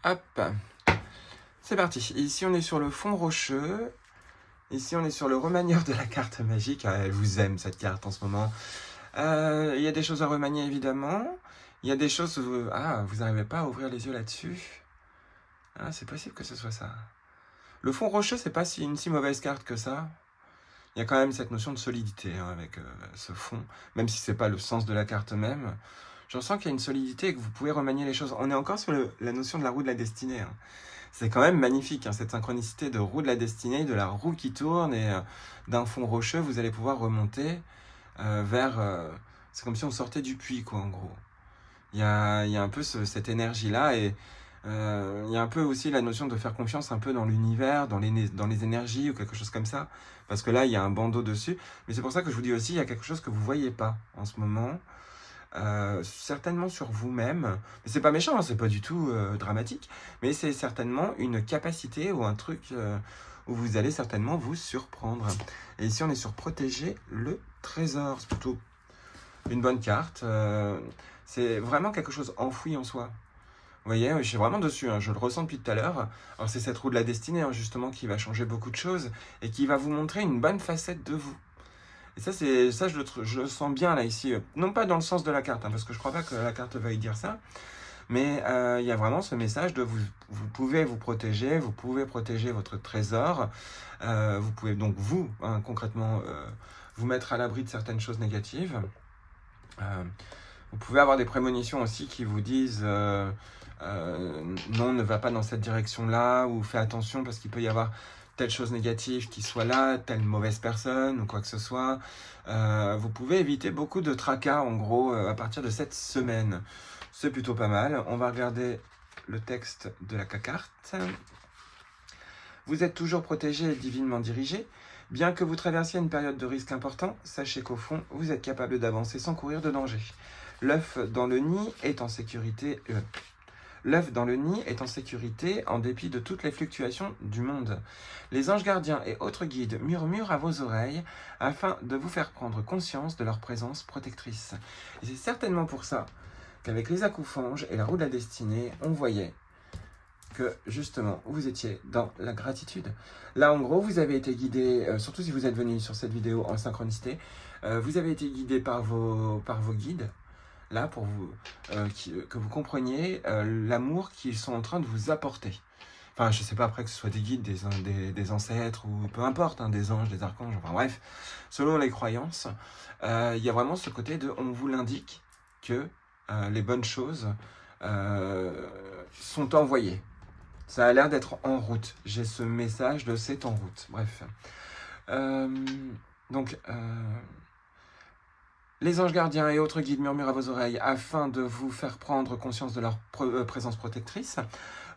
Hop. C'est parti. Ici, on est sur le fond rocheux. Ici, on est sur le remanieur de la carte magique. Ah, elle vous aime, cette carte, en ce moment. Il y a des choses à remanier, évidemment. Il y a des choses où vous n'arrivez pas à ouvrir les yeux là-dessus. Ah, c'est possible que ce soit ça. Le fond rocheux, c'est pas une si mauvaise carte que ça. Il y a quand même cette notion de solidité avec ce fond, même si c'est pas le sens de la carte même. Je ressens qu'il y a une solidité et que vous pouvez remanier les choses. On est encore sur la notion de la roue de la destinée. C'est quand même magnifique, cette synchronicité de roue de la destinée, de la roue qui tourne et d'un fond rocheux, vous allez pouvoir remonter vers... c'est comme si on sortait du puits, quoi, en gros. Il y a un peu cette énergie-là et il y a un peu aussi la notion de faire confiance un peu dans l'univers, dans les énergies ou quelque chose comme ça. Parce que là, il y a un bandeau dessus. Mais c'est pour ça que je vous dis aussi, il y a quelque chose que vous ne voyez pas en ce moment. Certainement sur vous-même. Mais c'est pas méchant, c'est pas du tout dramatique. Mais c'est certainement une capacité ou un truc où vous allez certainement vous surprendre. Et ici, on est sur protéger le trésor. C'est plutôt une bonne carte. C'est vraiment quelque chose enfoui en soi. Vous voyez, je suis vraiment dessus, je le ressens depuis tout à l'heure. Alors c'est cette roue de la destinée, justement, qui va changer beaucoup de choses et qui va vous montrer une bonne facette de vous. Et ça, je le sens bien là, ici. Non pas dans le sens de la carte, parce que je crois pas que la carte veuille dire ça, mais il y a vraiment ce message de vous pouvez vous protéger, vous pouvez protéger votre trésor, vous pouvez donc concrètement, vous mettre à l'abri de certaines choses négatives. Vous pouvez avoir des prémonitions aussi qui vous disent non, ne va pas dans cette direction-là, ou fais attention parce qu'il peut y avoir telle chose négative qui soit là, telle mauvaise personne ou quoi que ce soit. Vous pouvez éviter beaucoup de tracas en gros à partir de cette semaine. C'est plutôt pas mal. On va regarder le texte de la carte. Vous êtes toujours protégé et divinement dirigé. Bien que vous traversiez une période de risque important, sachez qu'au fond, vous êtes capable d'avancer sans courir de danger. L'œuf dans le nid est en sécurité. L'œuf dans le nid est en sécurité en dépit de toutes les fluctuations du monde. Les anges gardiens et autres guides murmurent à vos oreilles afin de vous faire prendre conscience de leur présence protectrice. Et c'est certainement pour ça qu'avec les acoufanges et la roue de la destinée, on voyait que justement vous étiez dans la gratitude. Là en gros vous avez été guidé, surtout si vous êtes venu sur cette vidéo en synchronicité, vous avez été guidé par vos guides, là pour vous, que vous compreniez l'amour qu'ils sont en train de vous apporter. Enfin je sais pas après que ce soit des guides, des ancêtres ou peu importe, des anges, des archanges, enfin bref, selon les croyances, il y a vraiment ce côté de on vous l'indique que les bonnes choses sont envoyées. Ça a l'air d'être en route. J'ai ce message de c'est en route. Bref. Les anges gardiens et autres guides murmurent à vos oreilles afin de vous faire prendre conscience de leur présence protectrice.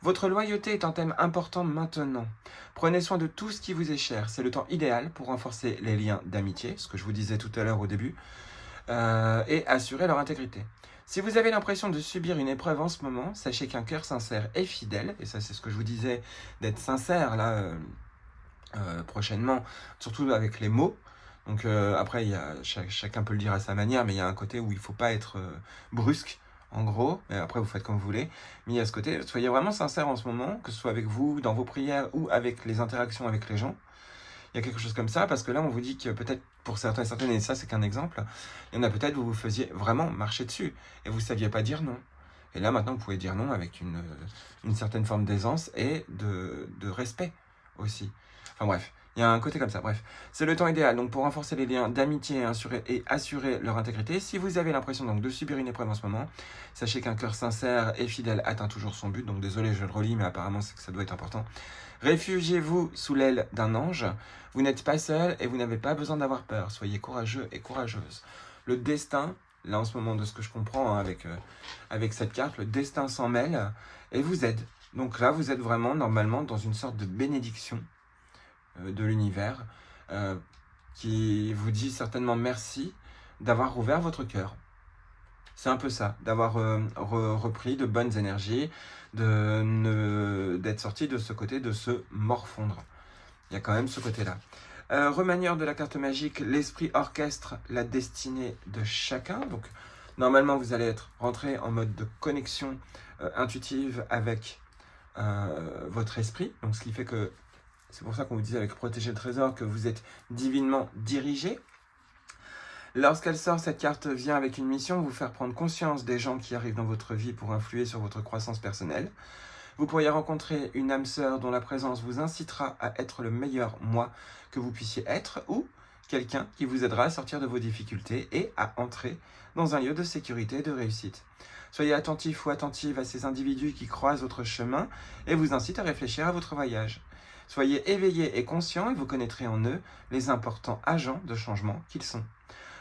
Votre loyauté est un thème important maintenant. Prenez soin de tout ce qui vous est cher. C'est le temps idéal pour renforcer les liens d'amitié, ce que je vous disais tout à l'heure au début, et assurer leur intégrité. Si vous avez l'impression de subir une épreuve en ce moment, sachez qu'un cœur sincère et fidèle, et ça c'est ce que je vous disais, d'être sincère là prochainement, surtout avec les mots. Donc après, chacun peut le dire à sa manière, mais il y a un côté où il ne faut pas être brusque, en gros, et après vous faites comme vous voulez, mais il y a ce côté, soyez vraiment sincère en ce moment, que ce soit avec vous, dans vos prières, ou avec les interactions avec les gens. Il y a quelque chose comme ça, parce que là, on vous dit que peut-être pour certains et certaines, et ça, c'est qu'un exemple, il y en a peut-être où vous faisiez vraiment marcher dessus, et vous ne saviez pas dire non. Et là, maintenant, vous pouvez dire non avec une certaine forme d'aisance et de respect aussi. Enfin bref, il y a un côté comme ça. Bref, c'est le temps idéal donc pour renforcer les liens d'amitié et assurer leur intégrité. Si vous avez l'impression donc de subir une épreuve en ce moment, sachez qu'un cœur sincère et fidèle atteint toujours son but. Donc désolé, je le relis, mais apparemment c'est que ça doit être important. Réfugiez-vous sous l'aile d'un ange. Vous n'êtes pas seul et vous n'avez pas besoin d'avoir peur. Soyez courageux et courageuse. Le destin, là en ce moment de ce que je comprends hein, avec cette carte, le destin s'en mêle et vous aide. Donc là, vous êtes vraiment normalement dans une sorte de bénédiction de l'univers qui vous dit certainement merci d'avoir ouvert votre cœur. C'est un peu ça, d'avoir repris de bonnes énergies, d'être sorti de ce côté, de se morfondre. Il y a quand même ce côté-là. Remanieur de la carte magique, l'esprit orchestre la destinée de chacun. Donc, normalement, vous allez être rentré en mode de connexion intuitive avec votre esprit. Donc, ce qui fait que, c'est pour ça qu'on vous dit avec Protéger le trésor que vous êtes divinement dirigé. Lorsqu'elle sort, cette carte vient avec une mission, vous faire prendre conscience des gens qui arrivent dans votre vie pour influer sur votre croissance personnelle. Vous pourriez rencontrer une âme sœur dont la présence vous incitera à être le meilleur moi que vous puissiez être, ou quelqu'un qui vous aidera à sortir de vos difficultés et à entrer dans un lieu de sécurité et de réussite. Soyez attentif ou attentive à ces individus qui croisent votre chemin et vous incitent à réfléchir à votre voyage. Soyez éveillés et conscients et vous connaîtrez en eux les importants agents de changement qu'ils sont.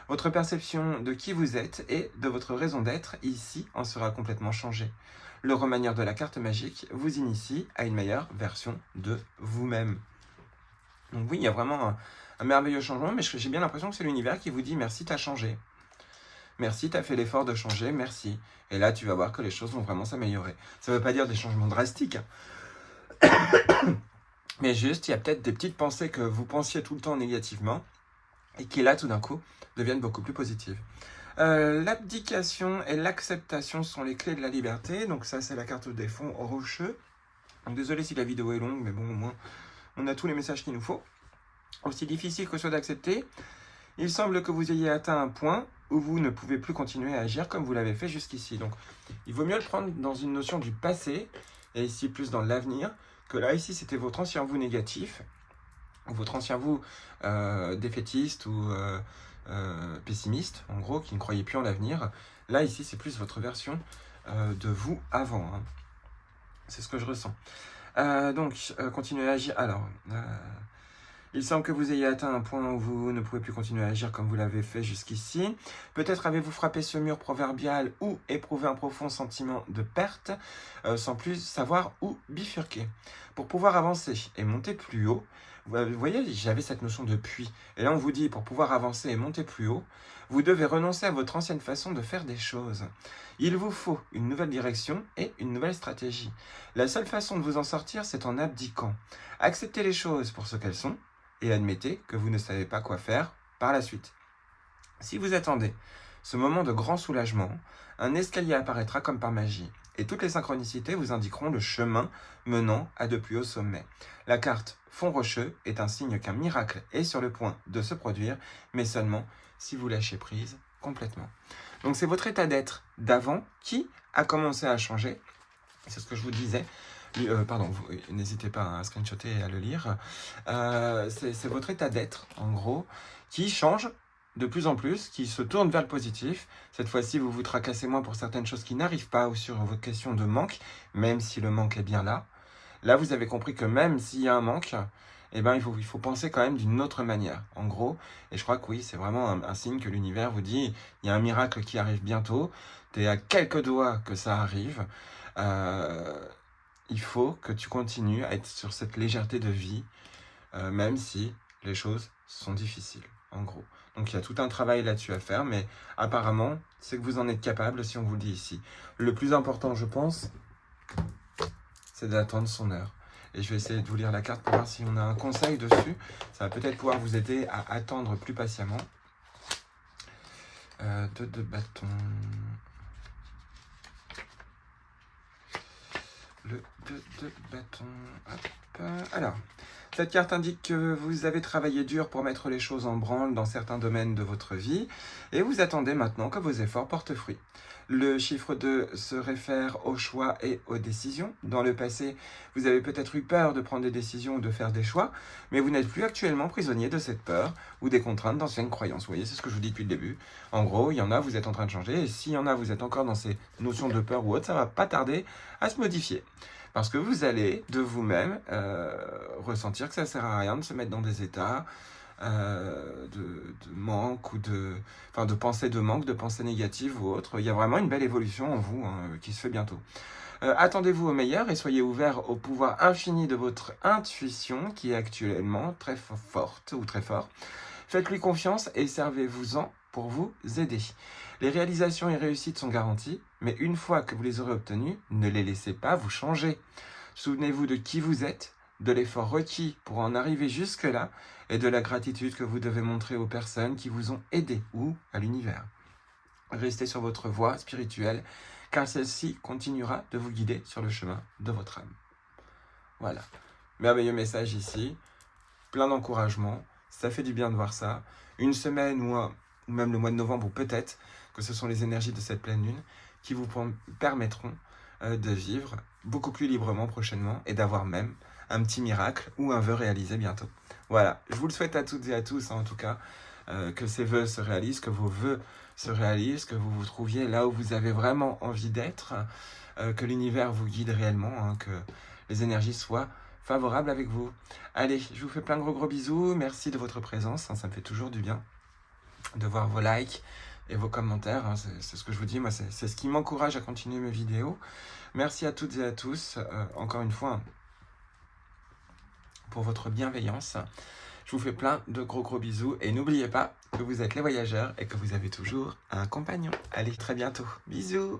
Votre perception de qui vous êtes et de votre raison d'être ici en sera complètement changée. Le remanieur de la carte magique vous initie à une meilleure version de vous-même. Donc oui, il y a vraiment un merveilleux changement, mais j'ai bien l'impression que c'est l'univers qui vous dit merci, t'as changé. Merci, t'as fait l'effort de changer, merci. Et là, tu vas voir que les choses vont vraiment s'améliorer. Ça ne veut pas dire des changements drastiques, mais juste, il y a peut-être des petites pensées que vous pensiez tout le temps négativement et qui là, tout d'un coup, deviennent beaucoup plus positives. L'abdication et l'acceptation sont les clés de la liberté. Donc ça, c'est la carte des fonds rocheux. Donc désolé si la vidéo est longue, mais bon, au moins, on a tous les messages qu'il nous faut. Aussi difficile que ce soit d'accepter, il semble que vous ayez atteint un point où vous ne pouvez plus continuer à agir comme vous l'avez fait jusqu'ici. Donc, il vaut mieux le prendre dans une notion du passé, et ici plus dans l'avenir, que là, ici, c'était votre ancien vous négatif, ou votre ancien vous défaitiste ou pessimiste, en gros, qui ne croyait plus en l'avenir. Là, ici, c'est plus votre version de vous avant. Hein. C'est ce que je ressens. Continuez à agir. Alors, il semble que vous ayez atteint un point où vous ne pouvez plus continuer à agir comme vous l'avez fait jusqu'ici. Peut-être avez-vous frappé ce mur proverbial ou éprouvé un profond sentiment de perte, sans plus savoir où bifurquer. Pour pouvoir avancer et monter plus haut, vous voyez, j'avais cette notion de puits. Et là, on vous dit, pour pouvoir avancer et monter plus haut, vous devez renoncer à votre ancienne façon de faire des choses. Il vous faut une nouvelle direction et une nouvelle stratégie. La seule façon de vous en sortir, c'est en abdiquant. Acceptez les choses pour ce qu'elles sont, et admettez que vous ne savez pas quoi faire par la suite. Si vous attendez ce moment de grand soulagement, un escalier apparaîtra comme par magie, et toutes les synchronicités vous indiqueront le chemin menant à de plus hauts sommets. La carte fond rocheux est un signe qu'un miracle est sur le point de se produire, mais seulement si vous lâchez prise complètement. Donc c'est votre état d'être d'avant qui a commencé à changer, c'est ce que je vous disais. N'hésitez pas à screenshotter et à le lire. C'est votre état d'être, en gros, qui change de plus en plus, qui se tourne vers le positif. Cette fois-ci, vous vous tracassez moins pour certaines choses qui n'arrivent pas ou sur votre question de manque, même si le manque est bien là. Là, vous avez compris que même s'il y a un manque, eh ben, il faut penser quand même d'une autre manière, en gros. Et je crois que oui, c'est vraiment un signe que l'univers vous dit, il y a un miracle qui arrive bientôt, tu es à quelques doigts que ça arrive. Il faut que tu continues à être sur cette légèreté de vie, même si les choses sont difficiles, en gros. Donc il y a tout un travail là-dessus à faire, mais apparemment, c'est que vous en êtes capable si on vous le dit ici. Le plus important, je pense, c'est d'attendre son heure. Et je vais essayer de vous lire la carte pour voir si on a un conseil dessus. Ça va peut-être pouvoir vous aider à attendre plus patiemment. De bâtons... Le 2 de bâton. Hop. Alors, Cette carte indique que vous avez travaillé dur pour mettre les choses en branle dans certains domaines de votre vie et vous attendez maintenant que vos efforts portent fruit. Le chiffre 2 se réfère aux choix et aux décisions. Dans le passé, vous avez peut-être eu peur de prendre des décisions ou de faire des choix, mais vous n'êtes plus actuellement prisonnier de cette peur ou des contraintes d'anciennes croyances. Vous voyez, c'est ce que je vous dis depuis le début. En gros, il y en a, vous êtes en train de changer, et s'il y en a, vous êtes encore dans ces notions de peur ou autre, ça va pas tarder à se modifier. Parce que vous allez de vous-même ressentir que ça ne sert à rien de se mettre dans des états de manque ou de pensée de manque, de pensée négative ou autre. Il y a vraiment une belle évolution en vous qui se fait bientôt. Attendez-vous au meilleur et soyez ouverts au pouvoir infini de votre intuition qui est actuellement très forte ou très fort. Faites-lui confiance et servez-vous-en pour vous aider. Les réalisations et réussites sont garanties, mais une fois que vous les aurez obtenues, ne les laissez pas vous changer. Souvenez-vous de qui vous êtes, de l'effort requis pour en arriver jusque-là et de la gratitude que vous devez montrer aux personnes qui vous ont aidé ou à l'univers. Restez sur votre voie spirituelle, car celle-ci continuera de vous guider sur le chemin de votre âme. Voilà. Merveilleux message ici, plein d'encouragement, ça fait du bien de voir ça. Une semaine ou même le mois de novembre, ou peut-être que ce sont les énergies de cette pleine lune qui vous permettront de vivre beaucoup plus librement prochainement et d'avoir même un petit miracle ou un vœu réalisé bientôt. Voilà, je vous le souhaite à toutes et à tous, en tout cas, que ces vœux se réalisent, que vos vœux se réalisent, que vous vous trouviez là où vous avez vraiment envie d'être, que l'univers vous guide réellement, que les énergies soient favorables avec vous. Allez, je vous fais plein de gros bisous, merci de votre présence, ça me fait toujours du bien de voir vos likes et vos commentaires, c'est ce que je vous dis, moi c'est ce qui m'encourage à continuer mes vidéos. Merci à toutes et à tous, encore une fois, pour votre bienveillance. Je vous fais plein de gros bisous et n'oubliez pas que vous êtes les voyageurs et que vous avez toujours un compagnon. Allez, très bientôt. Bisous!